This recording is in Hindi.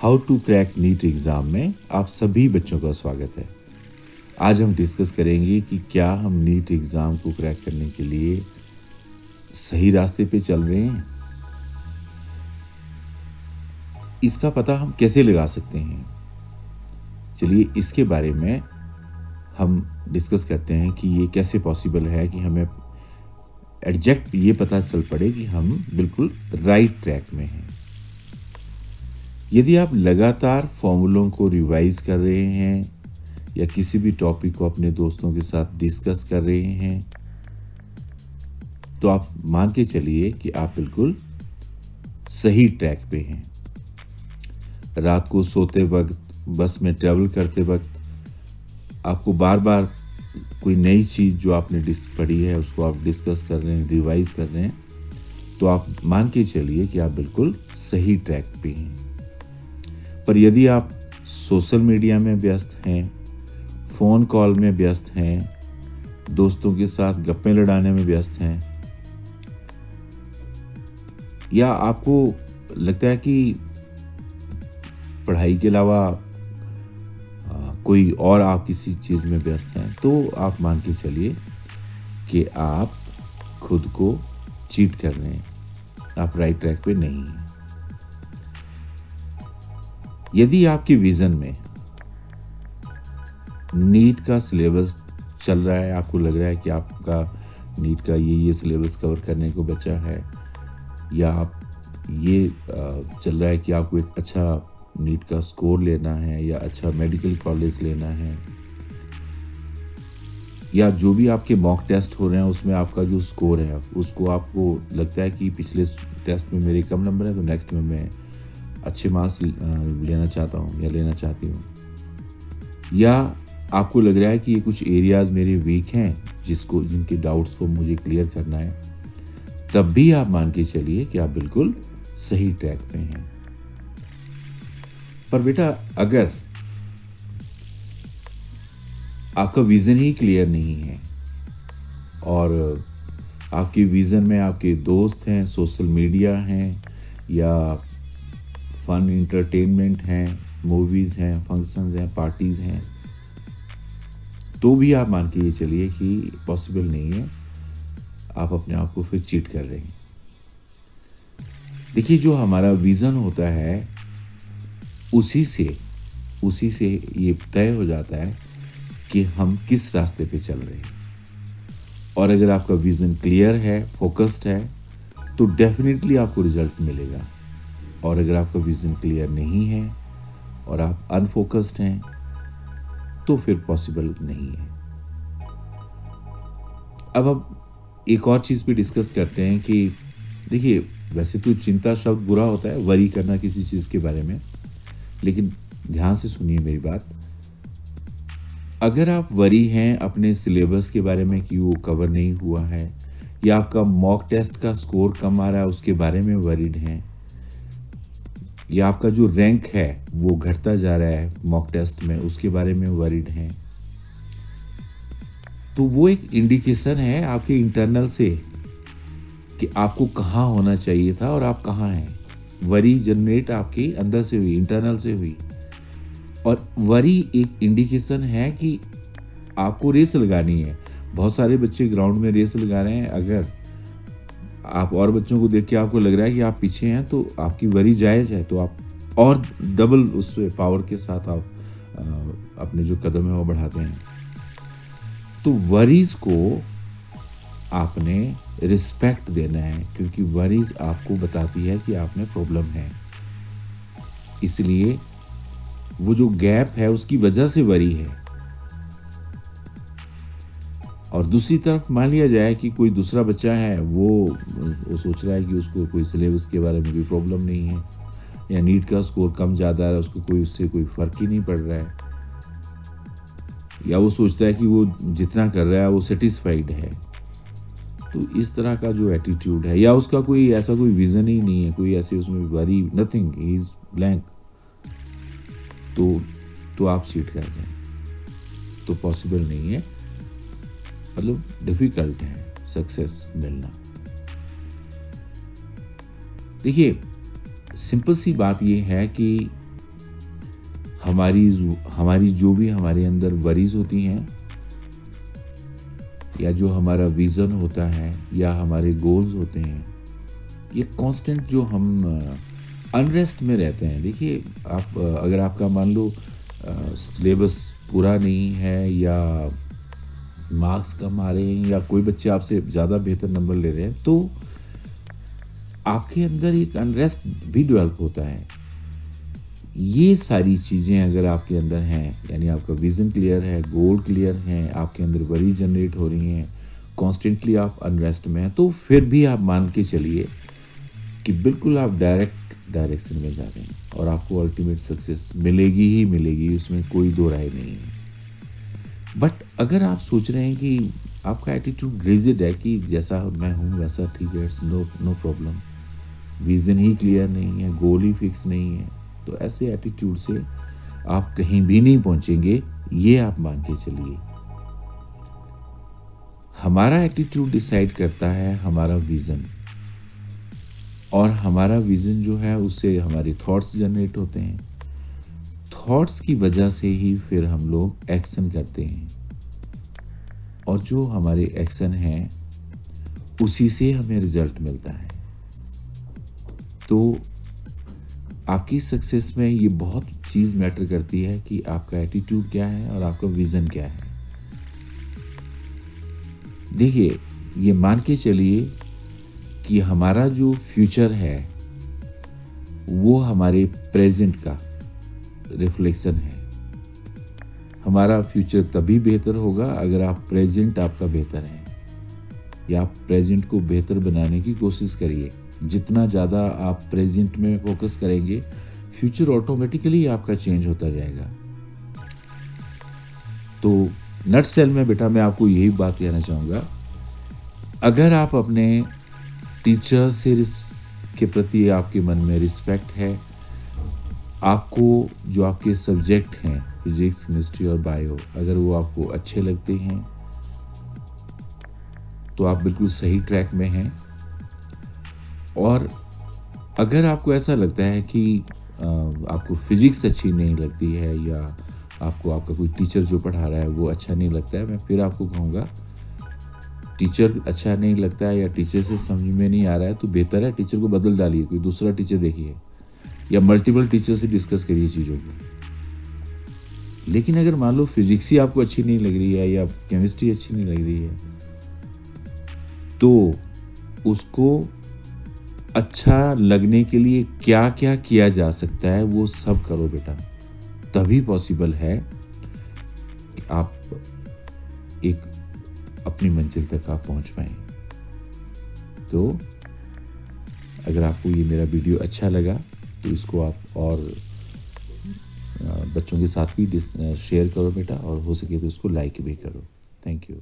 How to crack NEET exam में आप सभी बच्चों का स्वागत है। आज हम डिस्कस करेंगे कि क्या हम नीट एग्ज़ाम को क्रैक करने के लिए सही रास्ते पे चल रहे हैं। इसका पता हम कैसे लगा सकते हैं। चलिए इसके बारे में हम डिस्कस करते हैं कि ये कैसे पॉसिबल है कि हमें एग्जैक्ट ये पता चल पड़े कि हम बिल्कुल राइट ट्रैक में हैं। यदि आप लगातार फॉर्मूलों को रिवाइज कर रहे हैं या किसी भी टॉपिक को अपने दोस्तों के साथ डिस्कस कर रहे हैं, तो आप मान के चलिए कि आप बिल्कुल सही ट्रैक पे हैं। रात को सोते वक्त, बस में ट्रैवल करते वक्त आपको बार बार कोई नई चीज़ जो आपने पढ़ी है उसको आप डिस्कस कर रहे हैं, रिवाइज कर रहे हैं, तो आप मान के चलिए कि आप बिल्कुल सही ट्रैक पे हैं। पर यदि आप सोशल मीडिया में व्यस्त हैं, फ़ोन कॉल में व्यस्त हैं, दोस्तों के साथ गप्पे लड़ाने में व्यस्त हैं, या आपको लगता है कि पढ़ाई के अलावा कोई और आप किसी चीज़ में व्यस्त हैं, तो आप मान के चलिए कि आप खुद को चीट कर रहे हैं, आप राइट ट्रैक पे नहीं हैं। यदि आपके विज़न में नीट का सिलेबस चल रहा है, आपको लग रहा है कि आपका नीट का ये सिलेबस कवर करने को बचा है, या आप ये चल रहा है कि आपको एक अच्छा नीट का स्कोर लेना है या अच्छा मेडिकल कॉलेज लेना है, या जो भी आपके मॉक टेस्ट हो रहे हैं उसमें आपका जो स्कोर है उसको आपको लगता है कि पिछले टेस्ट में मेरे कम नंबर है तो नेक्स्ट में मैं अच्छे मार्क्स लेना चाहता हूँ या लेना चाहती हूँ, या आपको लग रहा है कि ये कुछ एरियाज मेरे वीक हैं जिनके डाउट्स को मुझे क्लियर करना है, तब भी आप मान के चलिए कि आप बिल्कुल सही ट्रैक पे हैं। पर बेटा, अगर आपका विजन ही क्लियर नहीं है और आपके विजन में आपके दोस्त हैं, सोशल मीडिया हैं, या फन एंटरटेनमेंट हैं, मूवीज़ हैं, फंक्शंस हैं, पार्टीज़ हैं, तो भी आप मान के ये चलिए कि पॉसिबल नहीं है, आप अपने आप को फिर चीट कर रहे हैं। देखिए, जो हमारा विज़न होता है उसी से ये तय हो जाता है कि हम किस रास्ते पे चल रहे हैं। और अगर आपका विज़न क्लियर है, फोकस्ड है, तो डेफिनेटली आपको रिजल्ट मिलेगा। और अगर आपका विज़न क्लियर नहीं है और आप अनफोकस्ड हैं, तो फिर पॉसिबल नहीं है। अब एक और चीज़ पे डिस्कस करते हैं कि देखिए, वैसे तो चिंता शब्द बुरा होता है, वरी करना किसी चीज़ के बारे में, लेकिन ध्यान से सुनिए मेरी बात। अगर आप वरी हैं अपने सिलेबस के बारे में कि वो कवर नहीं हुआ है, या आपका मॉक टेस्ट का स्कोर कम आ रहा है उसके बारे में वरीड हैं, या आपका जो रैंक है वो घटता जा रहा है मॉक टेस्ट में उसके बारे में वरीड हैं, तो वो एक इंडिकेशन है आपके इंटरनल से कि आपको कहाँ होना चाहिए था और आप कहाँ हैं। वरी जनरेट आपके अंदर से हुई, इंटरनल से हुई, और वरी एक इंडिकेशन है कि आपको रेस लगानी है। बहुत सारे बच्चे ग्राउंड में रेस लगा रहे हैं, अगर आप और बच्चों को देख के आपको लग रहा है कि आप पीछे हैं, तो आपकी वरी जायज़ है, तो आप और डबल उस पावर के साथ आप अपने जो कदम है वो बढ़ाते हैं। तो वरीज को आपने रिस्पेक्ट देना है, क्योंकि वरीज आपको बताती है कि आप में प्रॉब्लम है, इसलिए वो जो गैप है उसकी वजह से वरी है। और दूसरी तरफ मान लिया जाए कि कोई दूसरा बच्चा है, वो सोच रहा है कि उसको कोई सिलेबस के बारे में कोई प्रॉब्लम नहीं है, या नीट का स्कोर कम ज़्यादा है, उसको उससे कोई फ़र्क ही नहीं पड़ रहा है, या वो सोचता है कि वो जितना कर रहा है वो सेटिस्फाइड है। तो इस तरह का जो एटीट्यूड है, या उसका कोई ऐसा कोई विज़न ही नहीं है, कोई ऐसे उसमें worry, nothing, he is blank, तो आप चीट कर रहे हैं, तो पॉसिबल नहीं है, मतलब डिफ़िकल्ट है सक्सेस मिलना। देखिए, सिंपल सी बात ये है कि हमारी जो भी हमारे अंदर वरीज होती हैं, या जो हमारा विज़न होता है, या हमारे गोल्स होते हैं, ये कांस्टेंट जो हम अनरेस्ट में रहते हैं। देखिए, आप अगर आपका मान लो सिलेबस पूरा नहीं है, या मार्क्स कम आ रहे हैं, या कोई बच्चे आपसे ज़्यादा बेहतर नंबर ले रहे हैं, तो आपके अंदर एक अनरेस्ट भी डेवलप होता है। ये सारी चीज़ें अगर आपके अंदर हैं, यानी आपका विज़न क्लियर है, गोल क्लियर हैं, आपके अंदर वरी जनरेट हो रही हैं, कॉन्स्टेंटली आप अनरेस्ट में हैं, तो फिर भी आप मान के चलिए कि बिल्कुल आप डायरेक्शन में जा रहे हैं, और आपको अल्टीमेट सक्सेस मिलेगी ही मिलेगी, उसमें कोई दो राय नहीं है। बट अगर आप सोच रहे हैं कि आपका एटीट्यूड रिजिड है कि जैसा मैं हूँ वैसा ठीक है, इट्स नो प्रॉब्लम, विज़न ही क्लियर नहीं है, गोल ही फिक्स नहीं है, तो ऐसे एटीट्यूड से आप कहीं भी नहीं पहुंचेंगे, ये आप मान के चलिए। हमारा एटीट्यूड डिसाइड करता है हमारा विज़न, और हमारा विज़न जो है उससे हमारे थॉट्स जनरेट होते हैं, थॉट्स की वजह से ही फिर हम लोग एक्शन करते हैं, और जो हमारे एक्शन हैं उसी से हमें रिजल्ट मिलता है। तो आपकी सक्सेस में ये बहुत चीज़ मैटर करती है कि आपका एटीट्यूड क्या है और आपका विज़न क्या है। देखिए, ये मान के चलिए कि हमारा जो फ्यूचर है वो हमारे प्रेजेंट का रिफ्लेक्शन है। हमारा फ्यूचर तभी बेहतर होगा अगर आप प्रेजेंट आपका बेहतर है, या आप प्रेजेंट को बेहतर बनाने की कोशिश करिए। जितना ज़्यादा आप प्रेजेंट में फोकस करेंगे, फ्यूचर ऑटोमेटिकली आपका चेंज होता जाएगा। तो नट सेल में बेटा मैं आपको यही बात कहना चाहूँगा, अगर आप अपने टीचर से के प्रति आपके मन में रिस्पेक्ट है, आपको जो आपके सब्जेक्ट हैं फिजिक्स, केमिस्ट्री और बायो, अगर वो आपको अच्छे लगते हैं तो आप बिल्कुल सही ट्रैक में हैं। और अगर आपको ऐसा लगता है कि आपको फिजिक्स अच्छी नहीं लगती है, या आपको आपका कोई टीचर जो पढ़ा रहा है वो अच्छा नहीं लगता है, मैं फिर आपको कहूँगा टीचर अच्छा नहीं लगता है या टीचर से समझ में नहीं आ रहा है, तो बेहतर है टीचर को बदल डालिए, कोई दूसरा टीचर देखिए, या मल्टीपल टीचर से डिस्कस करिए चीज़ों को। लेकिन अगर मान लो फिजिक्स ही आपको अच्छी नहीं लग रही है, या केमिस्ट्री अच्छी नहीं लग रही है, तो उसको अच्छा लगने के लिए क्या क्या किया जा सकता है वो सब करो बेटा, तभी पॉसिबल है कि आप एक अपनी मंजिल तक आप पहुंच पाएं। तो अगर आपको ये मेरा वीडियो अच्छा लगा तो इसको आप और बच्चों के साथ भी शेयर करो बेटा, और हो सके तो इसको लाइक भी करो। Thank you.